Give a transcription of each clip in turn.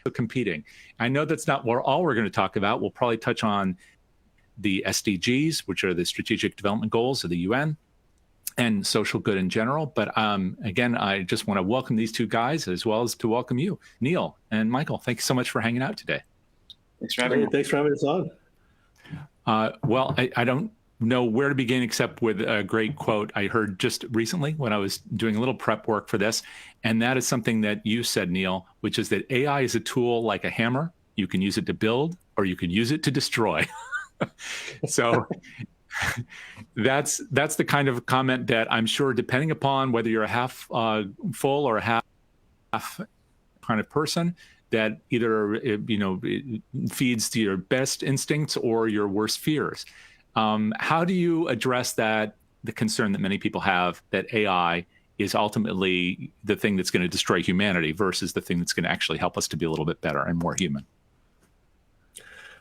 but competing. I know that's not all we're going to talk about. We'll probably touch on the SDGs, which are the Strategic Development Goals of the UN, and social good in general. But again, I just want to welcome these two guys, as well as to welcome you, Neil and Michael. Thank you so much for hanging out today. Thanks for having me. Thanks for having us on. Well, I don't know where to begin except with a great quote I heard just recently when I was doing a little prep work for this. And that is something that you said, Neil, which is that AI is a tool like a hammer. You can use it to build, or you can use it to destroy. So that's the kind of comment that I'm sure, depending upon whether you're a half full or a half kind of person, that either it feeds to your best instincts or your worst fears. How do you address the concern that many people have that AI is ultimately the thing that's going to destroy humanity versus the thing that's going to actually help us to be a little bit better and more human?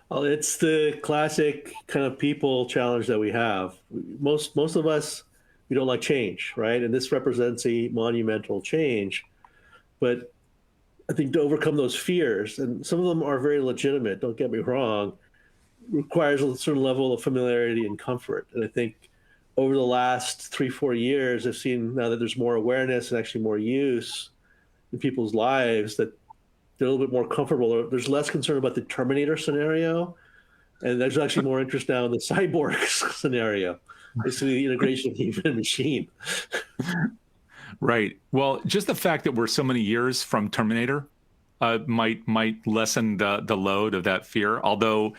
Well, it's the classic kind of people challenge that we have. Most of us, we don't like change, right? And this represents a monumental change. But I think to overcome those fears, and some of them are very legitimate, don't get me wrong, requires a certain level of familiarity and comfort. And I think over the last 3-4 years, I've seen now that there's more awareness and actually more use in people's lives, that they're a little bit more comfortable. There's less concern about the Terminator scenario, and there's actually more interest now in the cyborg scenario, basically the integration of human and machine. Right. Well, just the fact that we're so many years from Terminator might lessen the load of that fear, although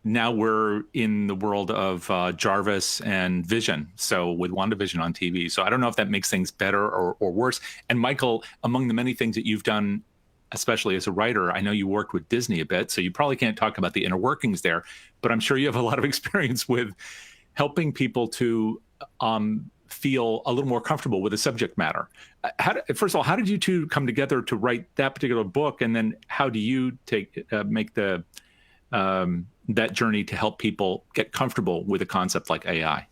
now we're in the world of Jarvis and Vision, so with WandaVision on TV. So I don't know if that makes things better or worse. And Michael, among the many things that you've done, especially as a writer, I know you worked with Disney a bit, so you probably can't talk about the inner workings there, but I'm sure you have a lot of experience with helping people to feel a little more comfortable with the subject matter. First of all, how did you two come together to write that particular book? And then how do you make that journey to help people get comfortable with a concept like AI?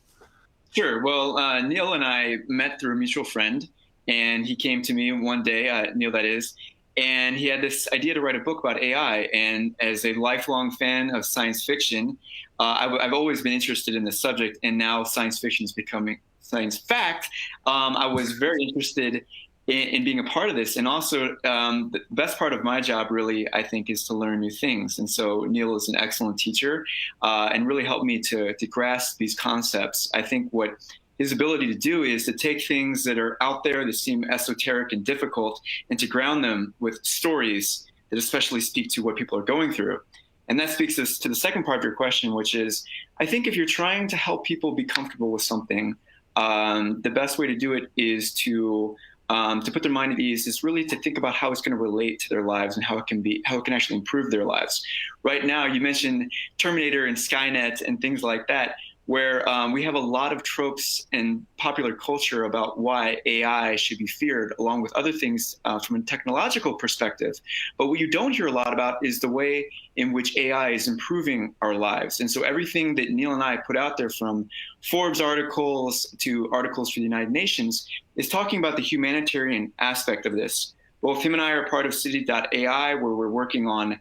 Sure. Well, Neil and I met through a mutual friend, and he came to me one day, Neil that is, and he had this idea to write a book about AI. And as a lifelong fan of science fiction, I've always been interested in the subject, and now science fiction is becoming science fact. I was very interested in being a part of this. And also the best part of my job really, I think, is to learn new things. And so Neil is an excellent teacher and really helped me to grasp these concepts. I think what his ability to do is to take things that are out there that seem esoteric and difficult and to ground them with stories that especially speak to what people are going through. And that speaks us to the second part of your question, which is, I think if you're trying to help people be comfortable with something, the best way to do it is to put their mind at ease, is really to think about how it's going to relate to their lives and how it can actually improve their lives. Right now, you mentioned Terminator and Skynet and things like that, where we have a lot of tropes in popular culture about why AI should be feared, along with other things from a technological perspective. But what you don't hear a lot about is the way in which AI is improving our lives. And so everything that Neil and I put out there, from Forbes articles to articles for the United Nations, is talking about the humanitarian aspect of this. Both him and I are part of City.ai, where we're working on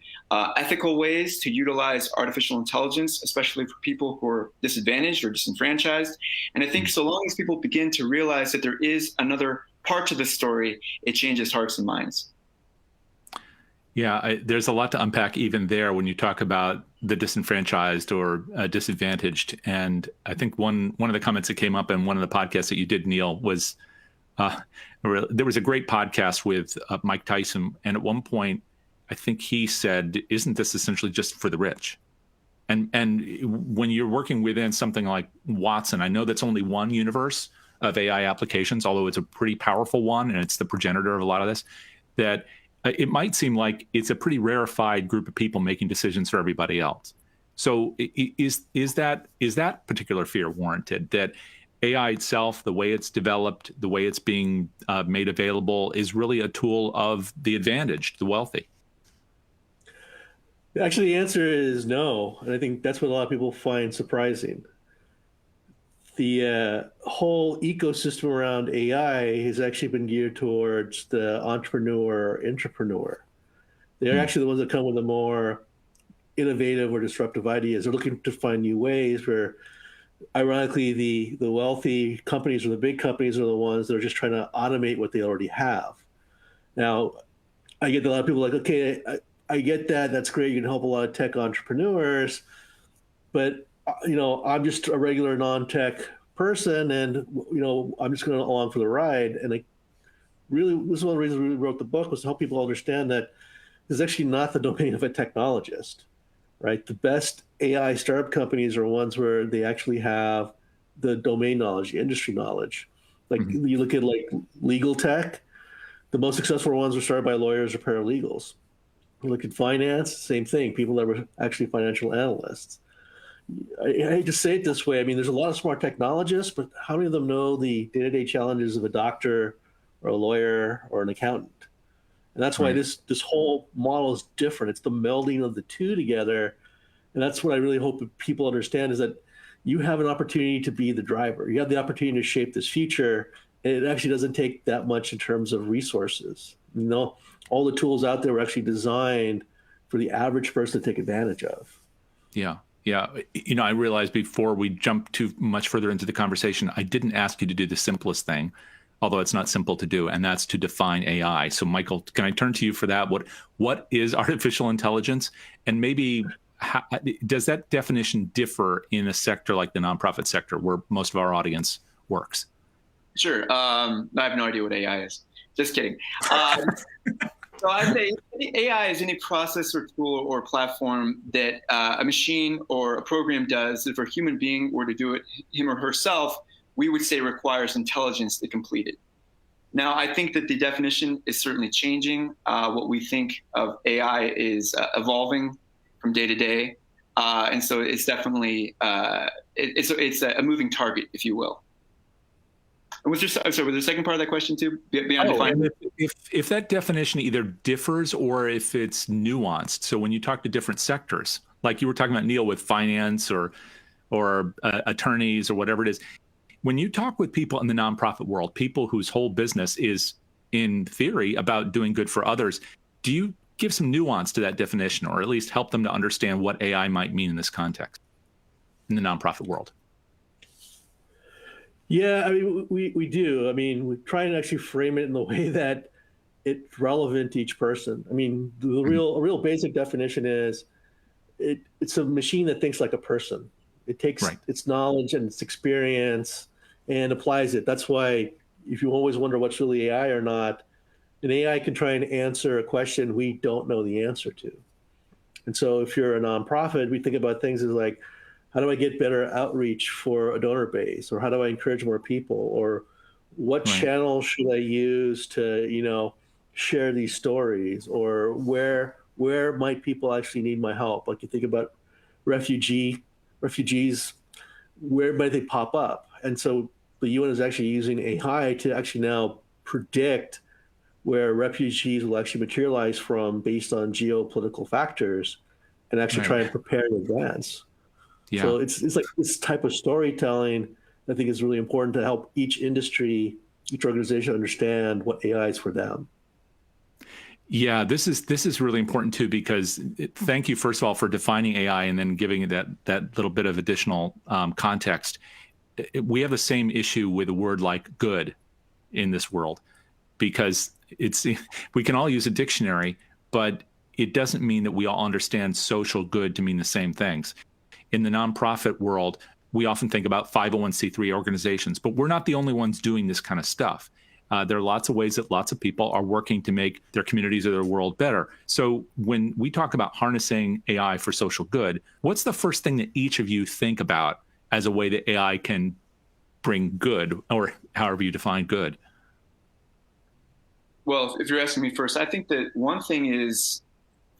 ethical ways to utilize artificial intelligence, especially for people who are disadvantaged or disenfranchised. And I think so long as people begin to realize that there is another part to the story, it changes hearts and minds. Yeah, there's a lot to unpack even there when you talk about the disenfranchised or disadvantaged. And I think one of the comments that came up in one of the podcasts that you did, Neil, was there was a great podcast with Mike Tyson. And at one point, I think he said, isn't this essentially just for the rich? And when you're working within something like Watson, I know that's only one universe of AI applications, although it's a pretty powerful one, and it's the progenitor of a lot of this, that it might seem like it's a pretty rarefied group of people making decisions for everybody else. So is that particular fear warranted, that AI itself, the way it's developed, the way it's being made available, is really a tool of the advantaged, the wealthy? Actually, the answer is no. And I think that's what a lot of people find surprising. The whole ecosystem around AI has actually been geared towards the entrepreneur, intrapreneur. They're actually the ones that come with the more innovative or disruptive ideas. They're looking to find new ways where, ironically, the wealthy companies or the big companies are the ones that are just trying to automate what they already have. Now, I get a lot of people like, okay, I get that. That's great. You can help a lot of tech entrepreneurs, but I'm just a regular non-tech person, and I'm just going along for the ride. And this is one of the reasons we wrote the book, was to help people understand that this is actually not the domain of a technologist, right? The best AI startup companies are ones where they actually have the domain knowledge, the industry knowledge. Like you look at like legal tech, the most successful ones were started by lawyers or paralegals. You look at finance, same thing. People that were actually financial analysts. I hate to say it this way. I mean, there's a lot of smart technologists, but how many of them know the day-to-day challenges of a doctor or a lawyer or an accountant? And that's why this whole model is different. It's the melding of the two together. And that's what I really hope people understand, is that you have an opportunity to be the driver. You have the opportunity to shape this future. And it actually doesn't take that much in terms of resources. All the tools out there were actually designed for the average person to take advantage of. Yeah. Yeah. I realized before we jump too much further into the conversation, I didn't ask you to do the simplest thing, although it's not simple to do, and that's to define AI. So, Michael, can I turn to you for that? What is artificial intelligence? And maybe does that definition differ in a sector like the nonprofit sector, where most of our audience works? Sure. I have no idea what AI is. Just kidding. So I say AI is any process or tool or platform that a machine or a program does. If a human being were to do it, him or herself, we would say requires intelligence to complete it. Now, I think that the definition is certainly changing. What we think of AI is evolving from day to day. And so it's definitely, it's a moving target, if you will. And was there a second part of that question too? Beyond defining? If that definition either differs or if it's nuanced. So when you talk to different sectors, like you were talking about, Neil, with finance or attorneys or whatever it is, when you talk with people in the nonprofit world, people whose whole business is, in theory, about doing good for others, do you give some nuance to that definition, or at least help them to understand what AI might mean in this context in the nonprofit world? Yeah, I mean, we do. I mean, we try and actually frame it in the way that it's relevant to each person. I mean, a real basic definition is it's a machine that thinks like a person. It takes its knowledge and its experience and applies it. That's why, if you always wonder what's really AI or not, an AI can try and answer a question we don't know the answer to. And so if you're a nonprofit, we think about things as like, how do I get better outreach for a donor base? Or how do I encourage more people? Or what channel should I use to, share these stories? Or where might people actually need my help? Like you think about refugees, where might they pop up? And so the UN is actually using AI to actually now predict where refugees will actually materialize from based on geopolitical factors, and actually try and prepare in advance. Yeah. So it's like this type of storytelling I think is really important to help each industry, each organization understand what AI is for them. Yeah, this is really important too, because thank you, first of all, for defining AI and then giving it that little bit of additional context. We have the same issue with a word like good in this world, because we can all use a dictionary, but it doesn't mean that we all understand social good to mean the same things. In the nonprofit world, we often think about 501c3 organizations, but we're not the only ones doing this kind of stuff. There are lots of ways that lots of people are working to make their communities or their world better. So when we talk about harnessing AI for social good, what's the first thing that each of you think about as a way that AI can bring good, or however you define good? Well, if you're asking me first, I think that one thing is,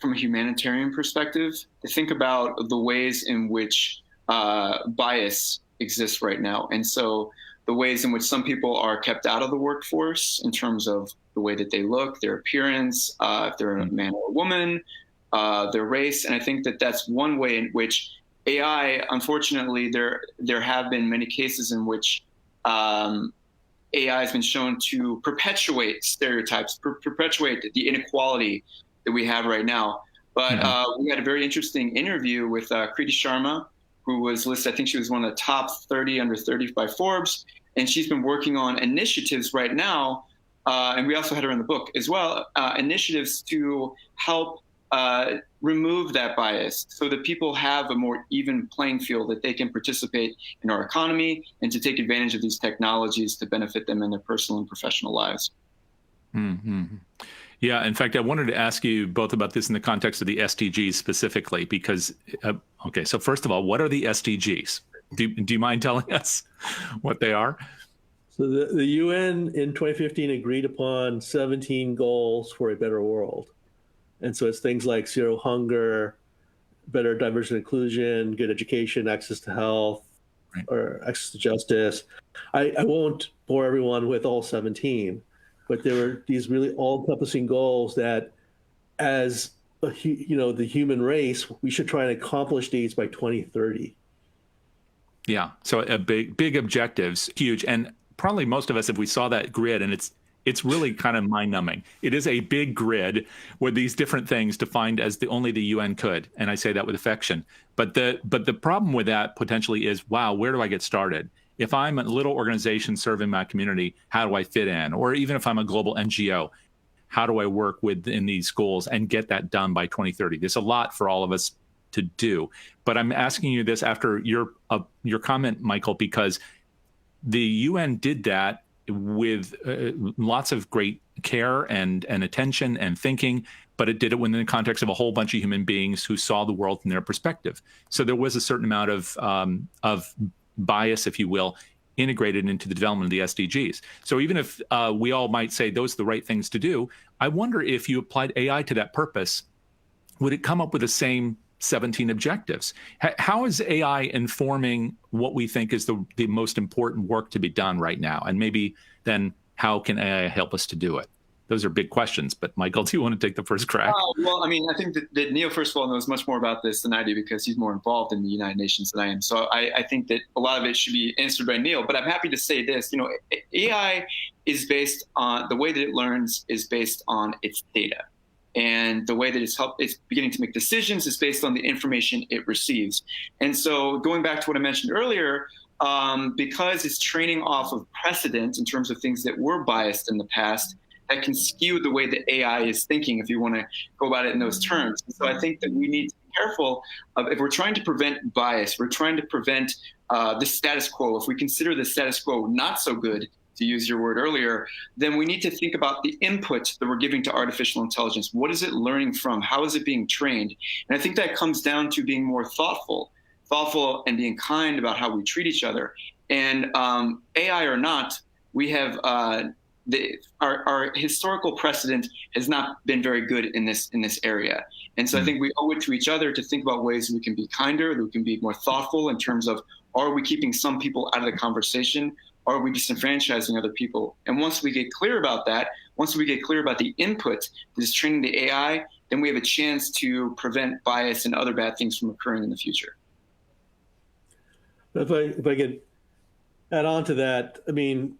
from a humanitarian perspective, to think about the ways in which bias exists right now. And so the ways in which some people are kept out of the workforce in terms of the way that they look, their appearance, if they're a man or a woman, their race. And I think that that's one way in which AI, unfortunately, there have been many cases in which AI has been shown to perpetuate stereotypes, perpetuate the inequality that we have right now. But we had a very interesting interview with Kriti Sharma, who was listed, I think she was one of the top 30 under 30 by Forbes. And she's been working on initiatives right now. And we also had her in the book as well, initiatives to help remove that bias so that people have a more even playing field, that they can participate in our economy and to take advantage of these technologies to benefit them in their personal and professional lives. Mm-hmm. Yeah, in fact, I wanted to ask you both about this in the context of the SDGs specifically, because, okay, so first of all, what are the SDGs? Do you mind telling us what they are? So the UN in 2015 agreed upon 17 goals for a better world. And so it's things like zero hunger, better diversity and inclusion, good education, access to health, right, or access to justice. I won't bore everyone with all 17, but there were these really all-encompassing goals that, as the human race, we should try and accomplish these by 2030. Yeah, so a big objectives, huge, and probably most of us, if we saw that grid, and it's really kind of mind-numbing. It is a big grid with these different things defined as only the UN could, and I say that with affection. But the problem with that potentially is, wow, where do I get started? If I'm a little organization serving my community, how do I fit in? Or even if I'm a global NGO, how do I work within these goals and get that done by 2030? There's a lot for all of us to do. But I'm asking you this after your comment, Michael, because the UN did that with lots of great care and attention and thinking, but it did it within the context of a whole bunch of human beings who saw the world from their perspective. So there was a certain amount of bias, if you will, integrated into the development of the SDGs. So even if we all might say those are the right things to do, I wonder if you applied AI to that purpose, would it come up with the same 17 objectives? How is AI informing what we think is the most important work to be done right now? And maybe then how can AI help us to do it? Those are big questions, but Michael, do you want to take the first crack? Well, I mean, I think that Neil, first of all, knows much more about this than I do because he's more involved in the United Nations than I am. So I think that a lot of it should be answered by Neil, but I'm happy to say this, AI is based on, the way that it learns is based on its data. And the way that it's beginning to make decisions is based on the information it receives. And so going back to what I mentioned earlier, because it's training off of precedent in terms of things that were biased in the past, that can skew the way that AI is thinking, if you want to go about it in those terms. And so I think that we need to be careful of, if we're trying to prevent bias, we're trying to prevent the status quo. If we consider the status quo not so good, to use your word earlier, then we need to think about the input that we're giving to artificial intelligence. What is it learning from? How is it being trained? And I think that comes down to being more thoughtful and being kind about how we treat each other. And AI or not, we have our historical precedent has not been very good in this area. And so I think we owe it to each other to think about ways we can be kinder, that we can be more thoughtful in terms of, are we keeping some people out of the conversation? Or are we disenfranchising other people? And once we get clear about that, once we get clear about the input that is training the AI, then we have a chance to prevent bias and other bad things from occurring in the future. If I could add on to that, I mean,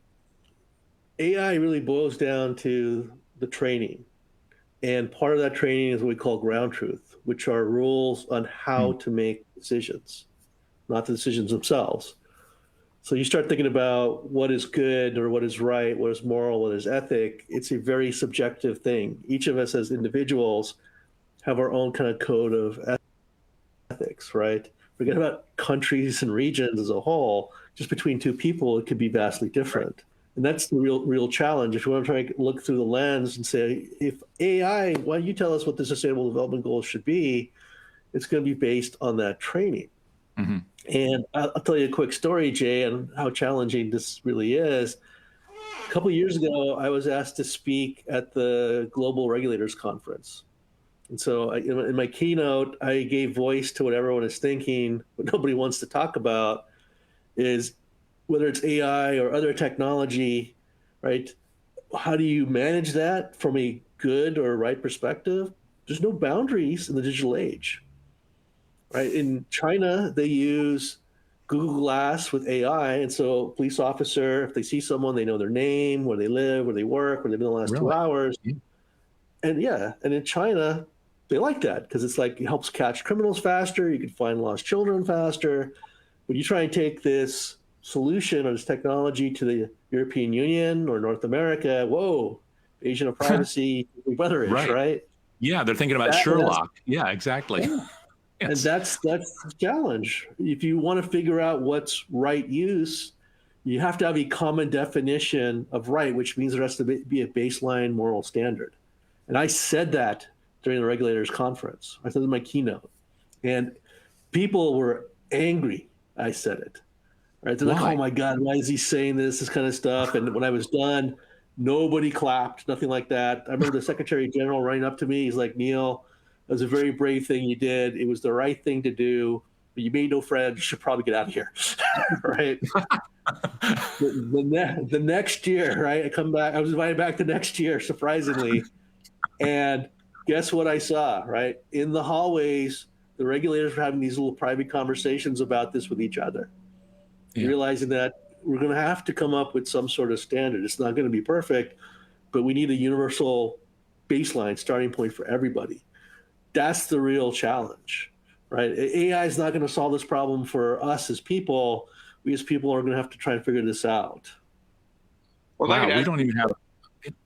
AI really boils down to the training. And part of that training is what we call ground truth, which are rules on how to make decisions, not the decisions themselves. So you start thinking about what is good or what is right, what is moral, what is ethic. It's a very subjective thing. Each of us as individuals have our own kind of code of ethics, right? Forget about countries and regions as a whole. Just between two people, it could be vastly different. And that's the real challenge. If you want to try to look through the lens and say, if AI, why don't you tell us what the Sustainable Development Goals should be? It's going to be based on that training. Mm-hmm. And I'll tell you a quick story, Jay, and how challenging this really is. A couple of years ago, I was asked to speak at the Global Regulators Conference. And so in my keynote, I gave voice to what everyone is thinking, what nobody wants to talk about is whether it's AI or other technology, right? How do you manage that from a good or right perspective? There's no boundaries in the digital age. Right? In China, they use Google Glass with AI. And so a police officer, if they see someone, they know their name, where they live, where they work, where they've been the last 2 hours. And in China, they like that because it's like it helps catch criminals faster. You can find lost children faster. When you try and take this solution or this technology to the European Union or North America, whoa, invasion of privacy, brotherish, right? Yeah, they're thinking about Sherlock. Yeah, exactly. Yeah. Yes. And that's the challenge. If you want to figure out what's right use, you have to have a common definition of right, which means there has to be a baseline moral standard. And I said that during the regulators conference. I said in my keynote, and people were angry. I said it. Right? They're like, "Oh my God, why is he saying this kind of stuff?" And when I was done, nobody clapped, nothing like that. I remember the Secretary General running up to me. He's like, "Neil, it was a very brave thing you did. It was the right thing to do. But you made no friends. You should probably get out of here." Right? the next year, right? I come back. I was invited back the next year, surprisingly. And guess what I saw, right? In the hallways, the regulators were having these little private conversations about this with each other, realizing that we're going to have to come up with some sort of standard. It's not going to be perfect, but we need a universal baseline starting point for everybody. That's the real challenge, right? AI is not going to solve this problem for us as people. We as people are going to have to try and figure this out. Well, wow, we don't even have.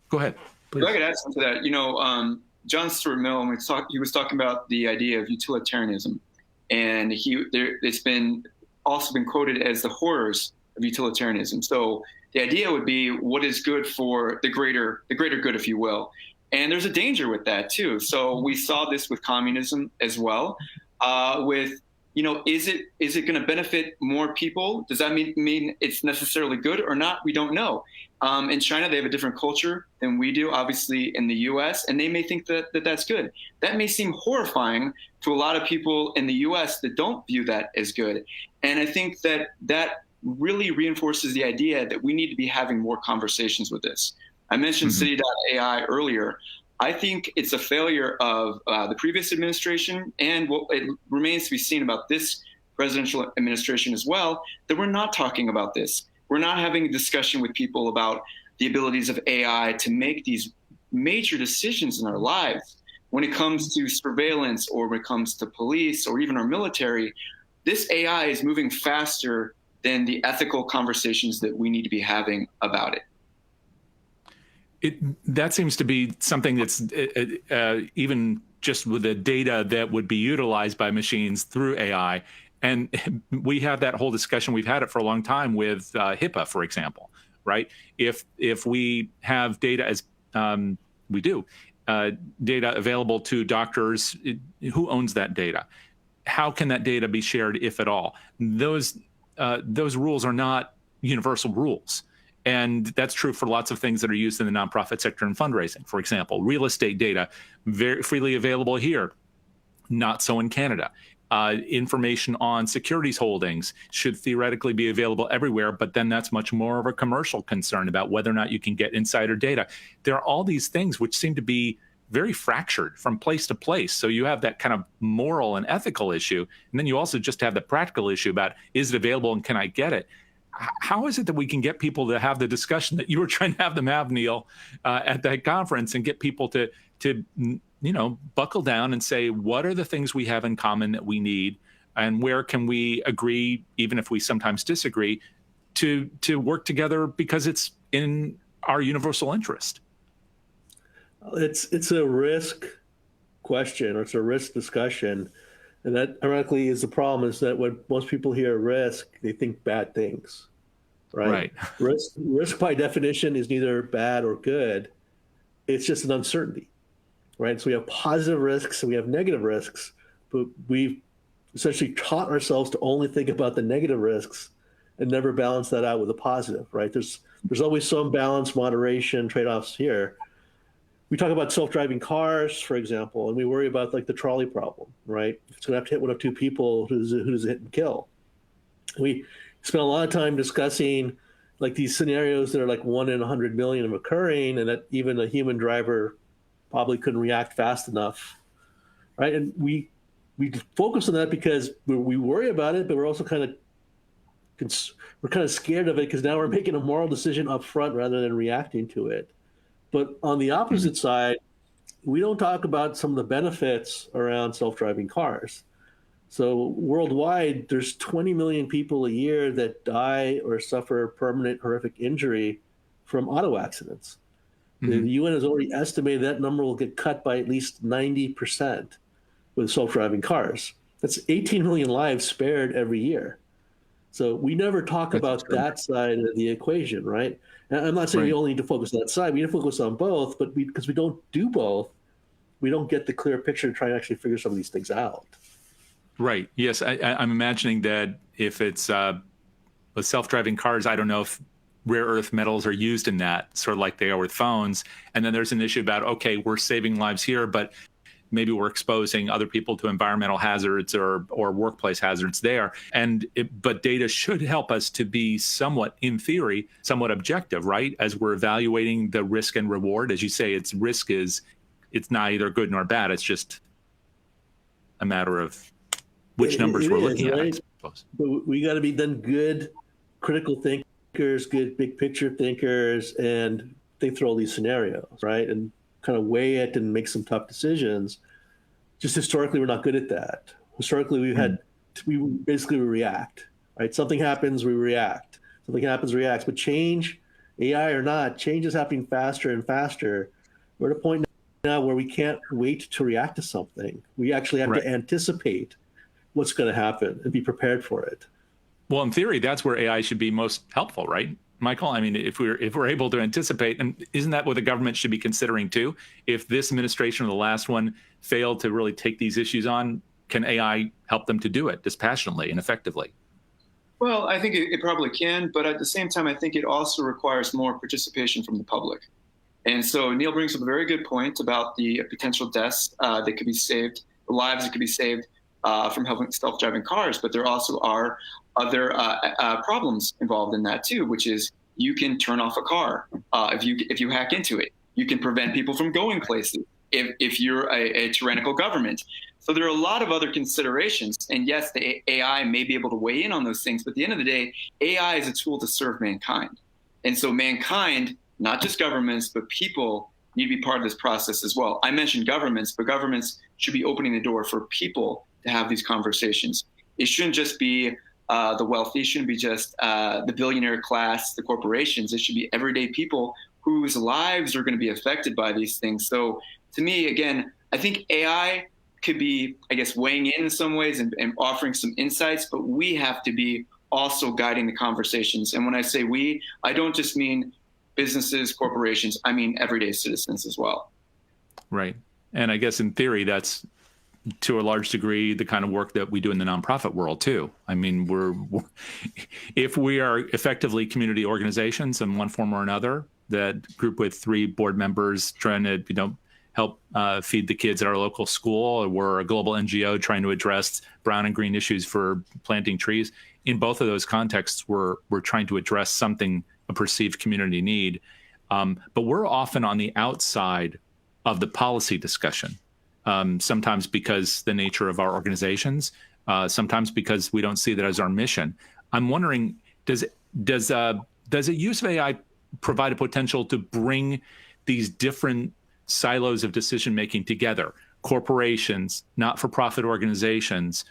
Go ahead. Please. If I could add something to that, John Stuart Mill, when he was talking about the idea of utilitarianism, and it's been also been quoted as the horrors of utilitarianism. So the idea would be what is good for the greater good, if you will. And there's a danger with that too. So we saw this with communism as well. Is it going to benefit more people? Does that mean it's necessarily good or not? We don't know. In China, they have a different culture than we do, obviously, in the U.S., and they may think that that's good. That may seem horrifying to a lot of people in the U.S. that don't view that as good. And I think that really reinforces the idea that we need to be having more conversations with this. I mentioned City.ai earlier. I think it's a failure of the previous administration, and it remains to be seen about this presidential administration as well, that we're not talking about this. We're not having a discussion with people about the abilities of AI to make these major decisions in our lives. When it comes to surveillance, or when it comes to police, or even our military, this AI is moving faster than the ethical conversations that we need to be having about it. That seems to be something that's even just with the data that would be utilized by machines through AI. And we have that whole discussion. We've had it for a long time with HIPAA, for example, right? If we have data as we do, data available to doctors, who owns that data? How can that data be shared, if at all? Those rules are not universal rules. And that's true for lots of things that are used in the nonprofit sector and fundraising. For example, real estate data, very freely available here, not so in Canada. Information on securities holdings should theoretically be available everywhere, but then that's much more of a commercial concern about whether or not you can get insider data. There are all these things which seem to be very fractured from place to place. So you have that kind of moral and ethical issue, and then you also just have the practical issue about, is it available and can I get it? How is it that we can get people to have the discussion that you were trying to have them have, Neil, at that conference, and get people to buckle down and say, what are the things we have in common that we need, and where can we agree, even if we sometimes disagree, to work together because it's in our universal interest? It's a risk question, or it's a risk discussion. And that, ironically, is the problem, is that when most people hear risk, they think bad things, right? Risk by definition is neither bad or good. It's just an uncertainty, right? So we have positive risks and we have negative risks, but we've essentially taught ourselves to only think about the negative risks and never balance that out with the positive, right? There's always some balance, moderation, trade-offs here. We talk about self-driving cars, for example, and we worry about like the trolley problem, right? If it's going to have to hit one of two people, who does it hit and kill? We spend a lot of time discussing like these scenarios that are like 1 in 100 million of occurring, and that even a human driver probably couldn't react fast enough, right? And we focus on that because we worry about it, but we're also kind of scared of it because now we're making a moral decision up front rather than reacting to it. But on the opposite side, we don't talk about some of the benefits around self-driving cars. So worldwide, there's 20 million people a year that die or suffer permanent horrific injury from auto accidents. Mm-hmm. The UN has already estimated that number will get cut by at least 90% with self-driving cars. That's 18 million lives spared every year. So we never talk about that side of the equation, right? And I'm not saying we only need to focus on that side. We need to focus on both, but because we don't do both, we don't get the clear picture to try and actually figure some of these things out. Right. Yes, I'm imagining that if it's with self-driving cars, I don't know if rare earth metals are used in that, sort of like they are with phones. And then there's an issue about, okay, we're saving lives here, but maybe we're exposing other people to environmental hazards or workplace hazards there. But data should help us to be somewhat, in theory, somewhat objective, right? As we're evaluating the risk and reward. As you say, it's not either good nor bad. It's just a matter of which numbers we're looking at, I suppose. But we got to be then good critical thinkers, good big picture thinkers, and think through all these scenarios, right? And kind of weigh it and make some tough decisions. Just historically, we're not good at that. Historically, we basically react, right? Something happens, we react. Something happens, reacts. But change, AI or not, change is happening faster and faster. We're at a point now where we can't wait to react to something. We actually have to anticipate what's going to happen and be prepared for it. Well, in theory, that's where AI should be most helpful, right, Michael? I mean, if we're able to anticipate, and isn't that what the government should be considering too? If this administration or the last one failed to really take these issues on, can AI help them to do it dispassionately and effectively? Well, I think it probably can, but at the same time, I think it also requires more participation from the public. And so Neil brings up a very good point about the potential deaths that could be saved, the lives that could be saved from having self-driving cars, but there also are other problems involved in that too, which is you can turn off a car if you hack into it. You can prevent people from going places if you're a tyrannical government. So there are a lot of other considerations. And yes, the AI may be able to weigh in on those things, but at the end of the day, AI is a tool to serve mankind. And so mankind, not just governments, but people need to be part of this process as well. I mentioned governments, but governments should be opening the door for people to have these conversations. It shouldn't just be the wealthy, it shouldn't be just the billionaire class, the corporations. It should be everyday people whose lives are going to be affected by these things. So to me, again, I think AI could be, I guess, weighing in some ways and offering some insights, but we have to be also guiding the conversations. And when I say we, I don't just mean businesses, corporations, I mean everyday citizens as well. Right. And I guess in theory, that's to a large degree the kind of work that we do in the nonprofit world too. I mean, if we are effectively community organizations in one form or another, that group with 3 board members trying to, help feed the kids at our local school, or we're a global NGO trying to address brown and green issues for planting trees. In both of those contexts, we're trying to address something, a perceived community need. But we're often on the outside of the policy discussion. Sometimes because the nature of our organizations, sometimes because we don't see that as our mission. I'm wondering, does a use of AI provide a potential to bring these different silos of decision making together? Corporations, not-for-profit organizations,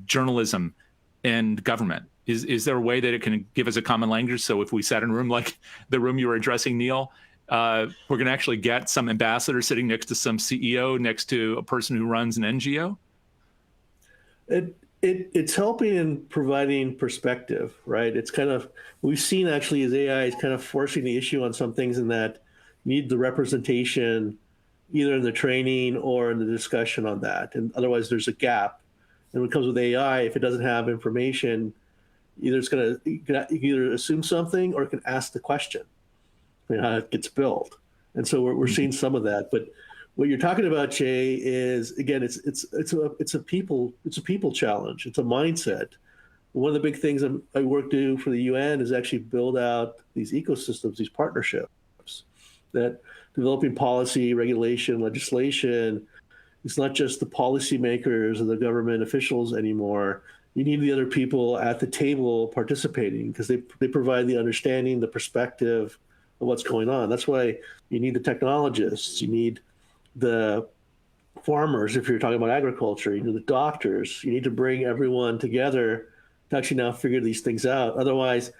journalism, and government. Is there a way that it can give us a common language? So if we sat in a room like the room you were addressing, Neil, we're going to actually get some ambassador sitting next to some CEO, next to a person who runs an NGO? It's helping in providing perspective, right? It's kind of, we've seen actually as AI is kind of forcing the issue on some things in that you need the representation either in the training or in the discussion on that. And otherwise there's a gap. And when it comes with AI, if it doesn't have information, either it's going to, you can either assume something or it can ask the question. How it gets built. And so we're seeing some of that. But what you're talking about, Jay, is again, it's a people challenge. It's a mindset. One of the big things I work to do for the UN is actually build out these ecosystems, these partnerships, that developing policy, regulation, legislation. It's not just the policymakers or the government officials anymore. You need the other people at the table participating because they provide the understanding, the perspective of what's going on. That's why you need the technologists. You need the farmers, if you're talking about agriculture, the doctors, you need to bring everyone together to actually now figure these things out. Otherwise,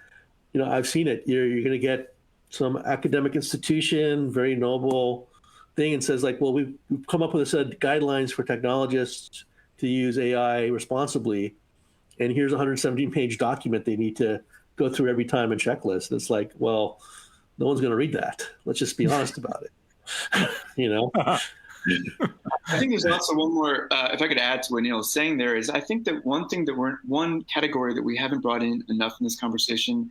I've seen it. You're going to get some academic institution, very noble thing, and says like, well, we've come up with a set of guidelines for technologists to use AI responsibly, and here's a 117-page document they need to go through every time and checklist. And it's like, well, no one's going to read that. Let's just be honest about it. I think there's also one more, if I could add to what Neil is saying there, is I think that one category that we haven't brought in enough in this conversation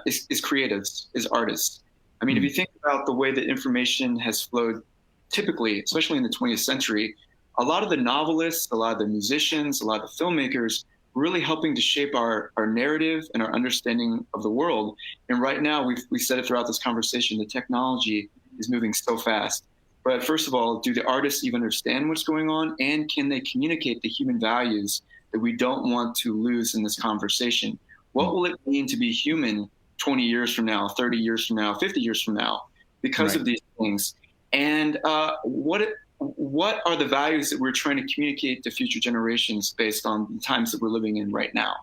is creatives, is artists. I mean, if you think about the way that information has flowed, typically, especially in the 20th century, a lot of the novelists, a lot of the musicians, a lot of the filmmakers really helping to shape our narrative and our understanding of the world. And right now, we've said it throughout this conversation, the technology is moving so fast. But first of all, do the artists even understand what's going on? And can they communicate the human values that we don't want to lose in this conversation? What will it mean to be human 20 years from now, 30 years from now, 50 years from now, because of these things? And what are the values that we're trying to communicate to future generations based on the times that we're living in right now?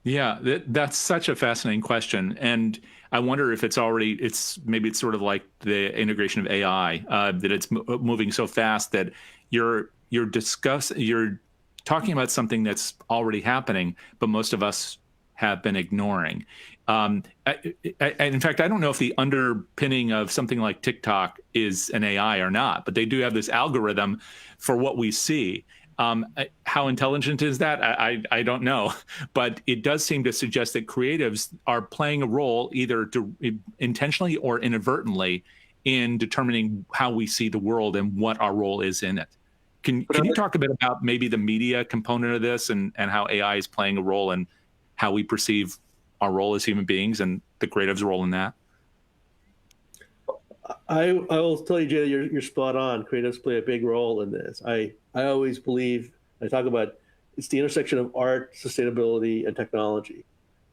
Yeah, that's such a fascinating question. And I wonder if it's sort of like the integration of AI, that it's moving so fast that you're talking about something that's already happening, but most of us have been ignoring. In fact, I don't know if the underpinning of something like TikTok is an AI or not, but they do have this algorithm for what we see. How intelligent is that? I don't know, but it does seem to suggest that creatives are playing a role either intentionally or inadvertently in determining how we see the world and what our role is in it. Can you talk a bit about maybe the media component of this and how AI is playing a role in how we perceive our role as human beings and the creative's role in that? I will tell you, Jay, you're spot on. Creatives play a big role in this. I always believe, I talk about, it's the intersection of art, sustainability, and technology.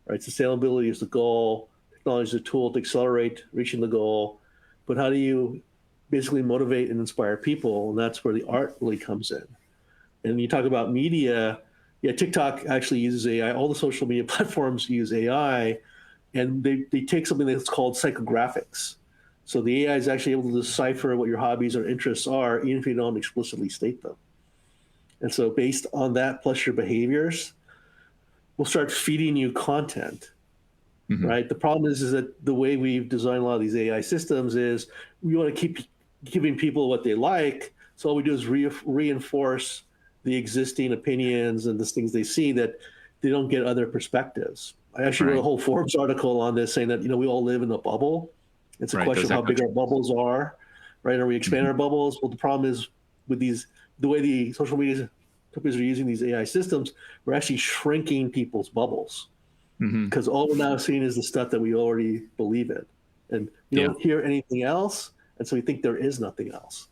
Right? Sustainability is the goal. Technology is a tool to accelerate reaching the goal. But how do you basically motivate and inspire people? And that's where the art really comes in. And you talk about media. Yeah, TikTok actually uses AI. All the social media platforms use AI, and they take something that's called psychographics. So the AI is actually able to decipher what your hobbies or interests are, even if you don't explicitly state them. And so based on that, plus your behaviors, we'll start feeding you content, right? The problem is that the way we've designed a lot of these AI systems is we want to keep giving people what they like. So all we do is reinforce the existing opinions and the things they see, that they don't get other perspectives. I actually wrote a whole Forbes article on this, saying that, we all live in a bubble. It's a question of how big our bubbles are, right? Are we expanding our bubbles? Well, the problem is with the way the social media companies are using these AI systems, we're actually shrinking people's bubbles, because all we're now seeing is the stuff that we already believe in, and we don't hear anything else, and so we think there is nothing else.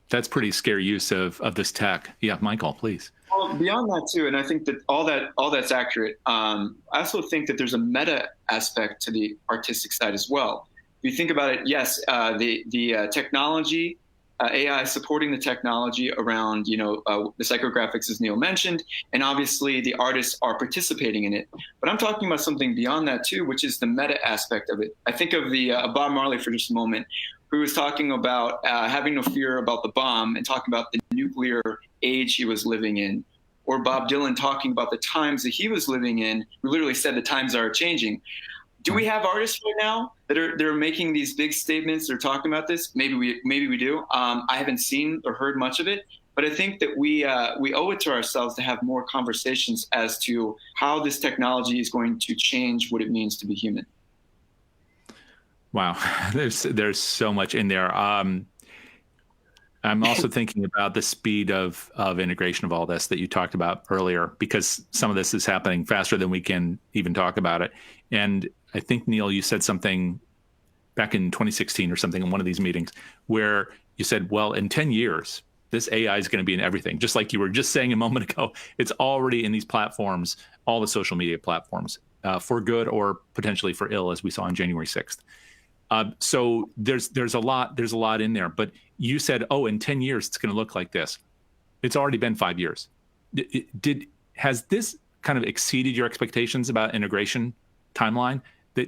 That's pretty scary use of this tech. Yeah, Michael, please. Well, beyond that too, and I think that all that's accurate. I also think that there's a meta aspect to the artistic side as well. If you think about it, yes, the technology, AI supporting the technology around, the psychographics, as Neil mentioned, and obviously the artists are participating in it. But I'm talking about something beyond that too, which is the meta aspect of it. I think of the Bob Marley for just a moment, who was talking about having no fear about the bomb and talking about the nuclear age he was living in. Or Bob Dylan talking about the times that he was living in, who literally said the times are changing. Do we have artists right now that are making these big statements? They're talking about this. Maybe we do. I haven't seen or heard much of it, but I think that we owe it to ourselves to have more conversations as to how this technology is going to change what it means to be human. Wow, there's so much in there. I'm also thinking about the speed of integration of all this that you talked about earlier, because some of this is happening faster than we can even talk about it. And I think, Neil, you said something back in 2016 or something in one of these meetings where you said, well, in 10 years, this AI is going to be in everything. Just like you were just saying a moment ago, it's already in these platforms, all the social media platforms, for good or potentially for ill, as we saw on January 6th. So there's a lot in there. But you said, oh, in 10 years it's going to look like this. It's already been 5 years. Has this kind of exceeded your expectations about integration timeline?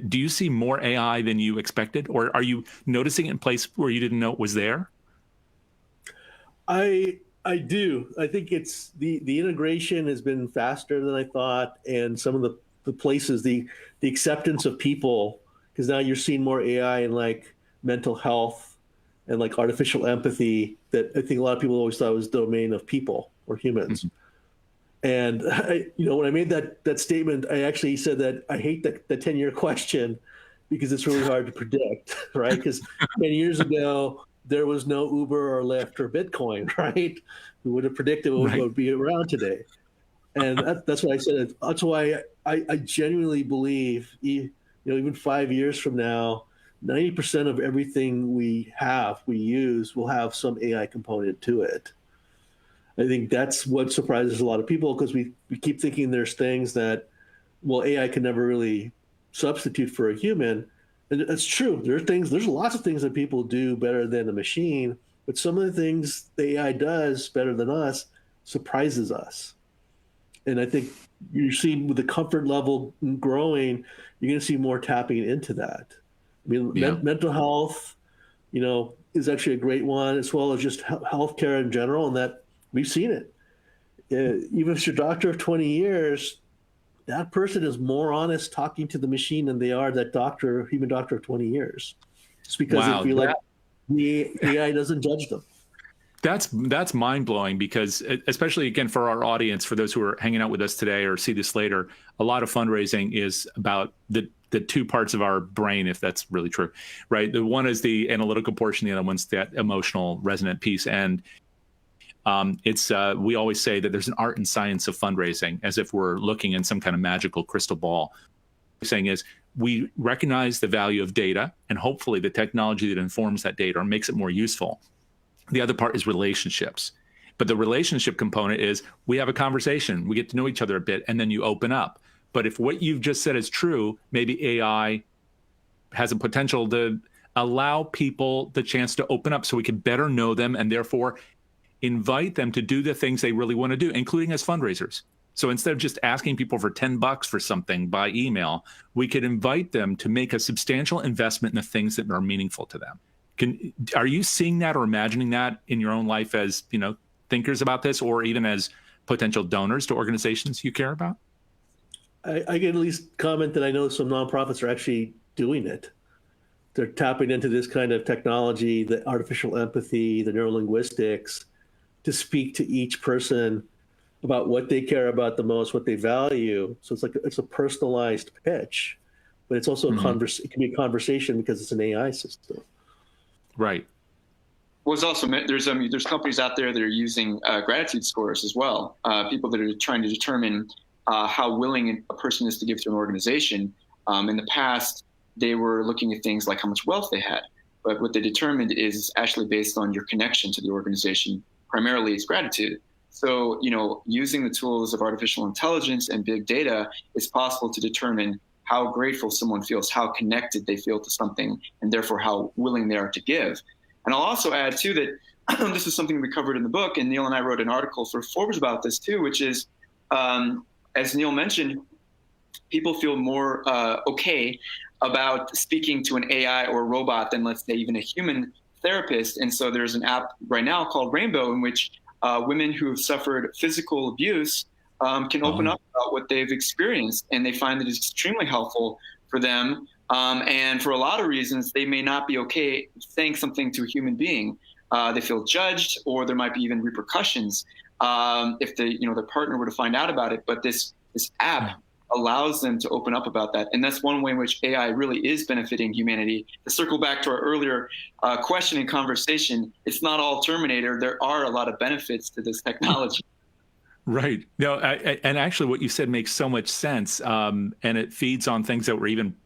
Do you see more AI than you expected, or are you noticing it in place where you didn't know it was there? I do. I think it's the integration has been faster than I thought, and some of the places, the acceptance of people, because now you're seeing more AI in like mental health and like artificial empathy that I think a lot of people always thought was the domain of people or humans. Mm-hmm. And when I made that statement, I actually said that I hate the 10-year question because it's really hard to predict, right? Because 10 years ago, there was no Uber or Lyft or Bitcoin, right? We would have predicted what would be around today. And that's what I said. That's why I genuinely believe, even 5 years from now, 90% of everything we use will have some AI component to it. I think that's what surprises a lot of people, because we keep thinking there's things that, well, AI can never really substitute for a human. And that's true. There's lots of things that people do better than a machine, but some of the things the AI does better than us surprises us. And I think you're seeing with the comfort level growing, you're going to see more tapping into that. I mean, mental health, is actually a great one, as well as just healthcare in general, and that we've seen it. Even if it's your doctor of 20 years, that person is more honest talking to the machine than they are that human doctor of 20 years. Just because they feel like the AI doesn't judge them. That's mind-blowing, because especially, again, for our audience, for those who are hanging out with us today or see this later, a lot of fundraising is about the two parts of our brain, if that's really true, right? The one is the analytical portion, the other one's that emotional resonant piece. And we always say that there's an art and science of fundraising, as if we're looking in some kind of magical crystal ball. What we're saying is we recognize the value of data, and hopefully the technology that informs that data or makes it more useful. The other part is relationships. But the relationship component is we have a conversation, we get to know each other a bit, and then you open up. But if what you've just said is true, maybe AI has a potential to allow people the chance to open up so we can better know them, and therefore invite them to do the things they really want to do, including as fundraisers. So instead of just asking people for $10 for something by email, we could invite them to make a substantial investment in the things that are meaningful to them. Are you seeing that or imagining that in your own life as, thinkers about this, or even as potential donors to organizations you care about? I can at least comment that I know some nonprofits are actually doing it. They're tapping into this kind of technology, the artificial empathy, the neurolinguistics, to speak to each person about what they care about the most, what they value. So it's a personalized pitch, but it's also it can be a conversation because it's an AI system. Right. Well, it's also there's companies out there that are using gratitude scores as well. People that are trying to determine how willing a person is to give to an organization. In the past, they were looking at things like how much wealth they had, but what they determined is actually based on your connection to the organization. Primarily, it's gratitude. So, using the tools of artificial intelligence and big data, it's possible to determine how grateful someone feels, how connected they feel to something, and therefore how willing they are to give. And I'll also add, too, that this is something we covered in the book, and Neil and I wrote an article for Forbes about this, too, which is, as Neil mentioned, people feel more okay about speaking to an AI or a robot than, let's say, even a human therapist. And so there's an app right now called Rainbow, in which women who have suffered physical abuse can open up about what they've experienced, and they find that it's extremely helpful for them. And for a lot of reasons, they may not be okay saying something to a human being. They feel judged, or there might be even repercussions if their partner were to find out about it. But this app allows them to open up about that. And that's one way in which AI really is benefiting humanity. To circle back to our earlier question and conversation, it's not all Terminator. There are a lot of benefits to this technology. Right. No, and actually what you said makes so much sense. And it feeds on things that were even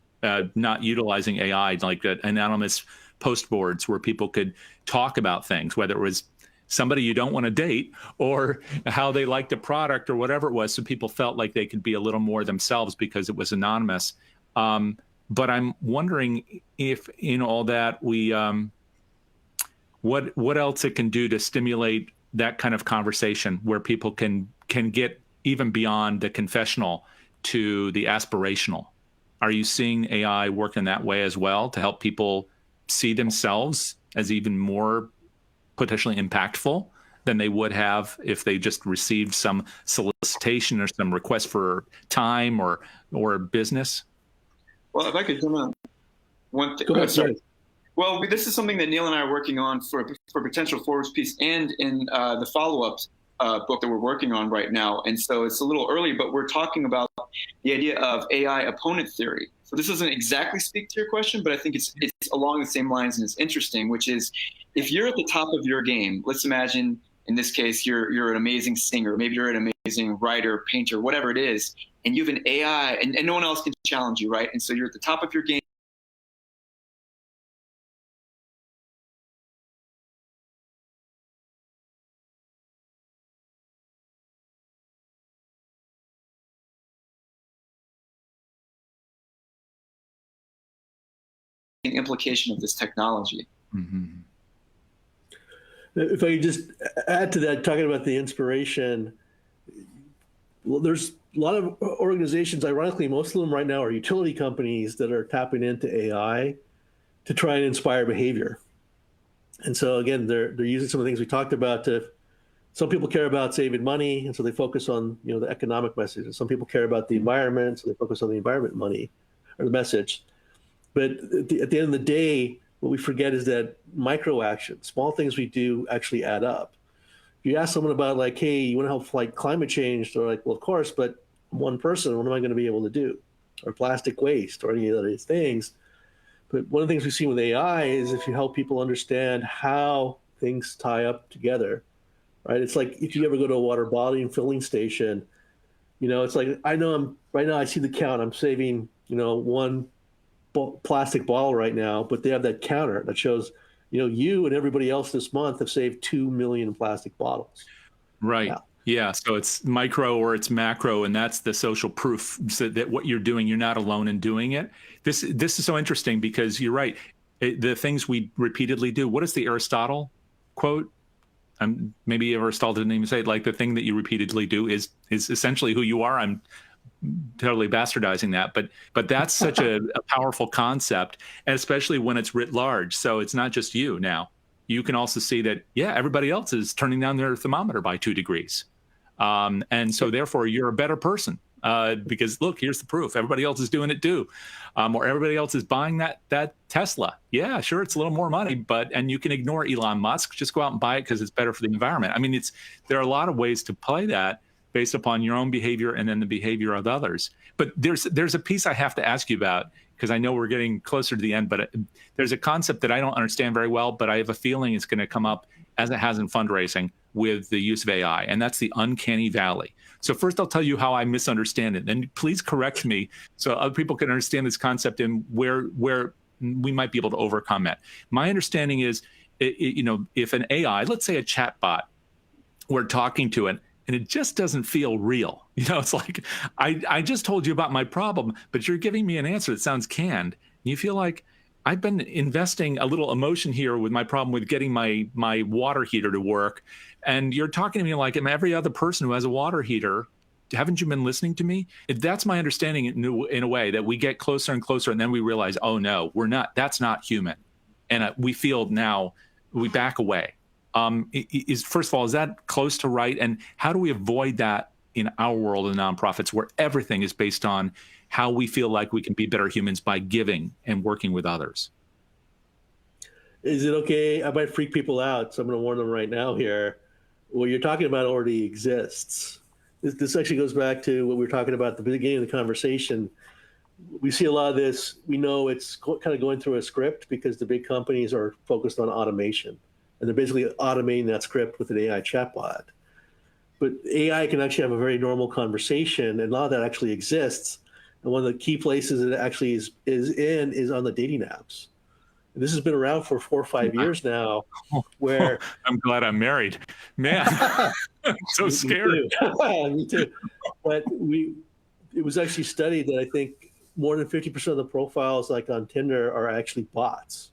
not utilizing AI, like anonymous post boards where people could talk about things, whether it was somebody you don't want to date or how they liked a product or whatever it was. So people felt like they could be a little more themselves because it was anonymous. But But I'm wondering if in all that we, what else it can do to stimulate that kind of conversation where people can get even beyond the confessional to the aspirational. Are you seeing AI work in that way as well to help people see themselves as even more potentially impactful than they would have if they just received some solicitation or some request for time or business? Well, if I could come on one thing. Go ahead, sorry. Well, this is something that Neil and I are working on for potential Forbes piece and in the follow-up book that we're working on right now. And so it's a little early, but we're talking about the idea of AI opponent theory. So this doesn't exactly speak to your question, but I think it's along the same lines and it's interesting, which is if you're at the top of your game, let's imagine in this case, you're an amazing singer, maybe you're an amazing writer, painter, whatever it is, and you have an AI and no one else can challenge you, right? And so you're at the top of your game. Implication of this technology. Mm-hmm. If I could just add to that, talking about the inspiration, well, there's a lot of organizations, ironically, most of them right now are utility companies that are tapping into AI to try and inspire behavior. And so again, they're using some of the things we talked about to, some people care about saving money, and so they focus on, the economic message. And some people care about the environment, so they focus on the environment money or the message. But at the end of the day, what we forget is that micro actions, small things we do actually add up. If you ask someone about like, hey, you want to help fight climate change? They're like, well, of course, but I'm one person, what am I going to be able to do? Or plastic waste or any of these things. But one of the things we've seen with AI is if you help people understand how things tie up together, right? It's like if you ever go to a water bottling filling station, it's like, I know right now I see the count, I'm saving, one plastic bottle right now, but they have that counter that shows, you and everybody else this month have saved 2 million plastic bottles. Right. Wow. Yeah. So it's micro or it's macro, and that's the social proof so that what you're doing, you're not alone in doing it. This is so interesting because you're right. The things we repeatedly do. What is the Aristotle quote? Maybe Aristotle didn't even say it. Like the thing that you repeatedly do is essentially who you are. I'm totally bastardizing that, but that's such a powerful concept, and especially when it's writ large. So it's not just you now. You can also see that, everybody else is turning down their thermometer by 2 degrees. And so therefore you're a better person because look, here's the proof. Everybody else is doing it too. Or everybody else is buying that Tesla. Yeah, sure. It's a little more money, and you can ignore Elon Musk. Just go out and buy it because it's better for the environment. I mean, there are a lot of ways to play that based upon your own behavior and then the behavior of others. But there's a piece I have to ask you about, because I know we're getting closer to the end, but there's a concept that I don't understand very well, but I have a feeling it's going to come up as it has in fundraising with the use of AI, and that's the Uncanny Valley. So first I'll tell you how I misunderstand it, and please correct me so other people can understand this concept and where we might be able to overcome it. My understanding is, if an AI, let's say a chatbot, we're talking to it, and it just doesn't feel real. It's like, I just told you about my problem, but you're giving me an answer that sounds canned. And you feel like I've been investing a little emotion here with my problem with getting my water heater to work. And you're talking to me like I'm every other person who has a water heater. Haven't you been listening to me? That's my understanding in a way that we get closer and closer. And then we realize, oh no, we're not, that's not human. And we feel now we back away. First of all, is that close to right? And how do we avoid that in our world of nonprofits where everything is based on how we feel like we can be better humans by giving and working with others? Is it okay? I might freak people out, so I'm going to warn them right now here. What you're talking about already exists. This actually goes back to what we were talking about at the beginning of the conversation. We see a lot of this. We know it's kind of going through a script because the big companies are focused on automation. And they're basically automating that script with an AI chatbot. But AI can actually have a very normal conversation, and a lot of that actually exists. And one of the key places it actually is on the dating apps. And this has been around for 4 or 5 years now, where I'm glad I'm married. Man, I'm so scared. Me too. But it was actually studied that I think more than 50% of the profiles like on Tinder are actually bots.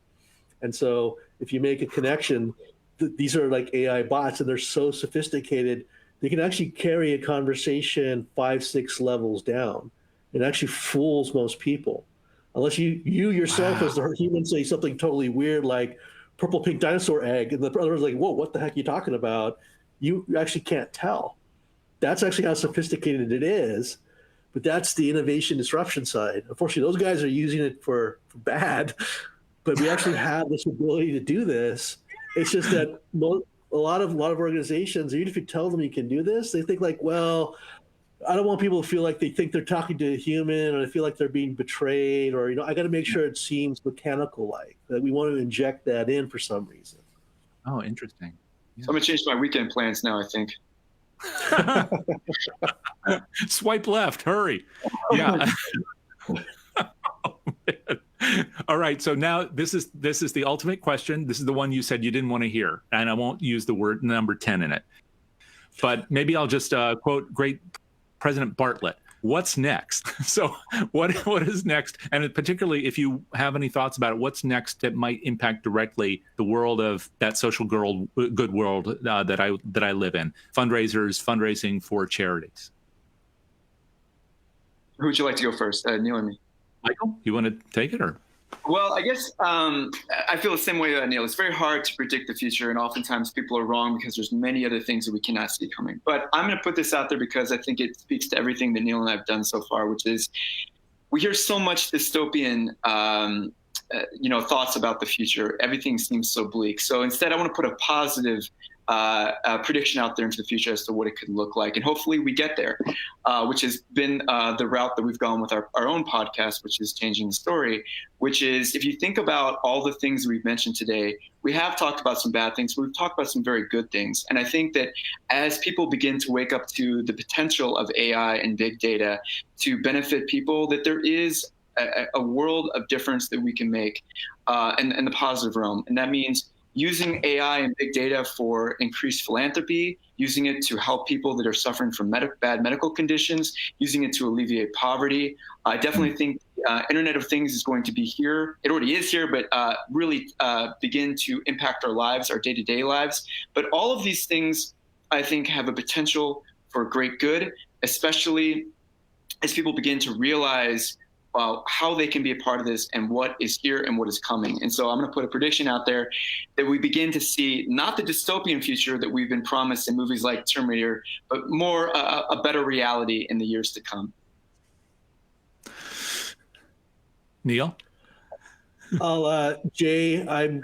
And so if you make a connection, these are like AI bots, and they're so sophisticated, they can actually carry a conversation 5-6 levels down. It actually fools most people. Unless you yourself as the human say something totally weird like purple pink dinosaur egg, and the other is like, whoa, what the heck are you talking about? You actually can't tell. That's actually how sophisticated it is. But that's the innovation disruption side. Unfortunately, those guys are using it for bad, but we actually have this ability to do this. It's just that a lot of organizations, even if you tell them you can do this, they think like, well, I don't want people to feel like they think they're talking to a human, or they feel like they're being betrayed, or I got to make sure it seems mechanical-like. That we want to inject that in for some reason. Oh, interesting. Yeah. So I'm gonna change my weekend plans now, I think. Swipe left, hurry. Yeah. All right, so now this is the ultimate question. This is the one you said you didn't want to hear, and I won't use the word number 10 in it, but maybe I'll just quote great President Bartlett. What's next? So what is next? And particularly if you have any thoughts about it, what's next that might impact directly the world of that social good world that I live in? Fundraising for charities. Who would you like to go first, Neil or me? Michael, you want to take it, or? Well, I guess I feel the same way, Neil. It's very hard to predict the future, and oftentimes people are wrong because there's many other things that we cannot see coming. But I'm going to put this out there because I think it speaks to everything that Neil and I have done so far, which is we hear so much dystopian thoughts about the future. Everything seems so bleak. So instead, I want to put a positive prediction out there into the future as to what it could look like. And hopefully we get there, which has been the route that we've gone with our own podcast, which is Changing the Story, which is, if you think about all the things we've mentioned today, we have talked about some bad things, but we've talked about some very good things. And I think that as people begin to wake up to the potential of AI and big data to benefit people, that there is a world of difference that we can make in the positive realm. And that means using AI and big data for increased philanthropy, using it to help people that are suffering from bad medical conditions, using it to alleviate poverty. I definitely think Internet of Things is going to be here. It already is here, but really begin to impact our lives, our day-to-day lives. But all of these things, I think, have a potential for great good, especially as people begin to realize how they can be a part of this and what is here and what is coming. And so I'm going to put a prediction out there that we begin to see not the dystopian future that we've been promised in movies like Terminator, but more a better reality in the years to come. Neil? Jay, I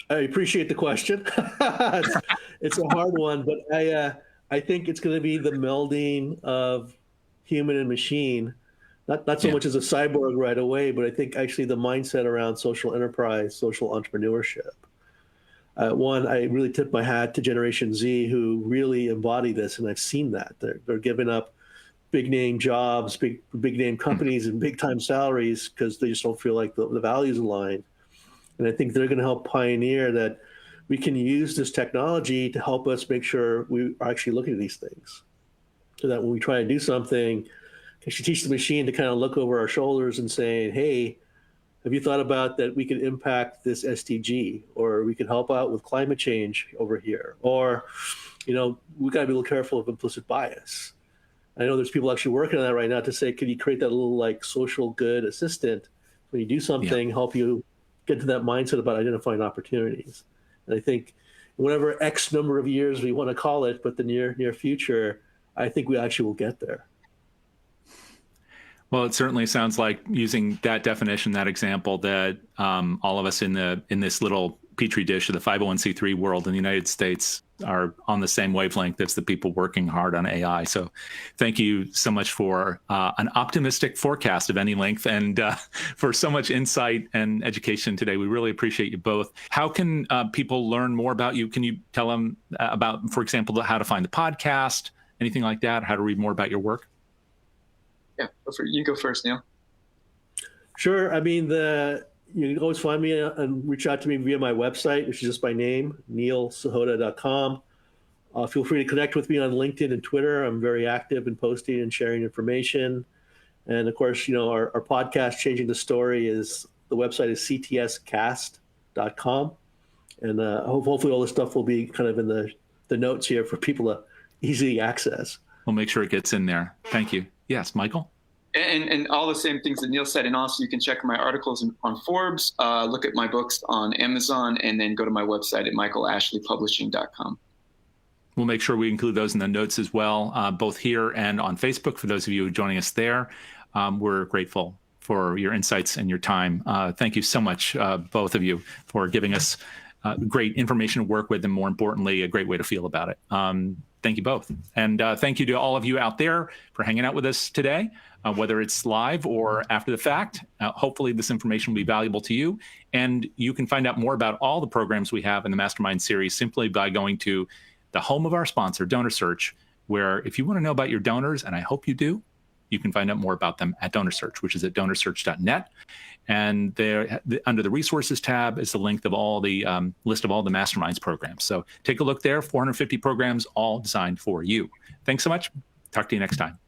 appreciate the question. It's a hard one, but I think it's going to be the melding of human and machine. Not so much as a cyborg right away, but I think actually the mindset around social enterprise, social entrepreneurship. I really tip my hat to Generation Z, who really embody this, and I've seen that. They're giving up big name jobs, big name companies, and big time salaries because they just don't feel like the values align. And I think they're going to help pioneer that we can use this technology to help us make sure we are actually looking at these things, so that when we try to do something, I should teach the machine to kind of look over our shoulders and say, hey, have you thought about that we could impact this SDG, or we could help out with climate change over here, or, we got to be a little careful of implicit bias. I know there's people actually working on that right now to say, could you create that little like social good assistant when you do something, help you get to that mindset about identifying opportunities. And I think whatever X number of years we want to call it, but the near future, I think we actually will get there. Well, it certainly sounds like, using that definition, that example, that all of us in this little petri dish of the 501c3 world in the United States are on the same wavelength as the people working hard on AI. So thank you so much for an optimistic forecast of any length, and for so much insight and education today. We really appreciate you both. How can people learn more about you? Can you tell them about, for example, how to find the podcast, anything like that, how to read more about your work? Yeah, you go first, Neil. Sure. I mean, you can always find me and reach out to me via my website, which is just my name, neilsahota.com. Feel free to connect with me on LinkedIn and Twitter. I'm very active in posting and sharing information. And of course, our podcast, Changing the Story, the website is ctscast.com. And hopefully all this stuff will be kind of in the notes here for people to easily access. We'll make sure it gets in there. Thank you. Yes, Michael? And all the same things that Neil said. And also you can check my articles on Forbes, look at my books on Amazon, and then go to my website at michaelashleypublishing.com. We'll make sure we include those in the notes as well, both here and on Facebook. For those of you joining us there, we're grateful for your insights and your time. Thank you so much, both of you, for giving us great information to work with, and more importantly, a great way to feel about it. Thank you both. And thank you to all of you out there for hanging out with us today, whether it's live or after the fact. Hopefully this information will be valuable to you. And you can find out more about all the programs we have in the Mastermind series simply by going to the home of our sponsor, DonorSearch, where if you want to know about your donors, and I hope you do, you can find out more about them at DonorSearch, which is at donorsearch.net. And there, under the resources tab, is the link of all the list of all the Masterminds programs. So take a look there, 450 programs, all designed for you. Thanks so much. Talk to you next time.